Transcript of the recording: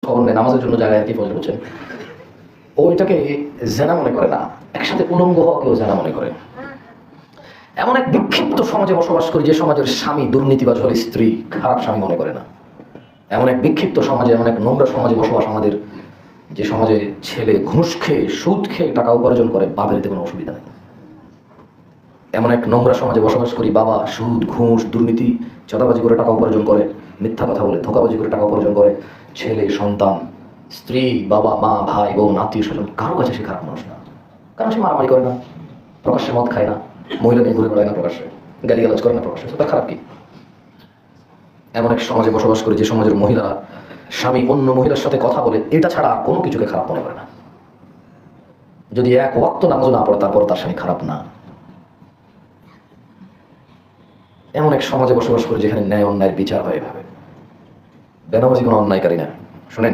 খবর নেই, নামাজের জন্য জায়গায় কি ফজর বলছেন, ওইটাকে জেনা মনে করে না, একসাথে উলঙ্গ হওয়াকেও জেনা মনে করে। এমন এক বিক্ষিপ্ত সমাজে বসবাস করি যে সমাজের স্বামী দুর্নীতিবাজ হলে স্ত্রী খারাপ স্বামী মনে করে না। এমন এক বিক্ষিপ্ত সমাজে, এমন এক নোংরা সমাজে বসবাস আমাদের, যে সমাজে ছেলে ঘুষ খেয়ে সুদ খেয়ে টাকা উপার্জন করে, বাপের এতে কোনো অসুবিধা নেই। এমন এক নোংরা সমাজে বসবাস করি, বাবা সুদ ঘুষ দুর্নীতি চাঁদাবাজি করে টাকা উপার্জন করে, মিথ্যা কথা বলে ধোঁকাবাজি করে টাকা উপার্জন করে, ছেলে সন্তান স্ত্রী বাবা মা ভাই বোন আত্মীয় স্বজন কারো কাছে সে খারাপ মানুষ না। কারণ সে মারামারি করে না, প্রকাশ্যে মদ খায় না, মহিলা নিয়ে ঘুরে বেড়ায় না, প্রকাশ্যে গালিগালাজ করে না, প্রকাশ্যে, তার খারাপ কি? এমন এক সমাজে বসবাস করি যে সমাজের মহিলারা স্বামী অন্য মহিলার সাথে কথা বলে এটা ছাড়া কোনো কিছুকে খারাপ মনে করে না। যদি এক ওয়াক্ত নামাজও না পড়ে তারপর তার স্বামী খারাপ না। এমন এক সমাজে বসবাস করি যেখানে ন্যায় অন্যায়ের বিচার হয় এভাবে। বেনামাজি কোনো অন্যায়কারী না। শুনেন,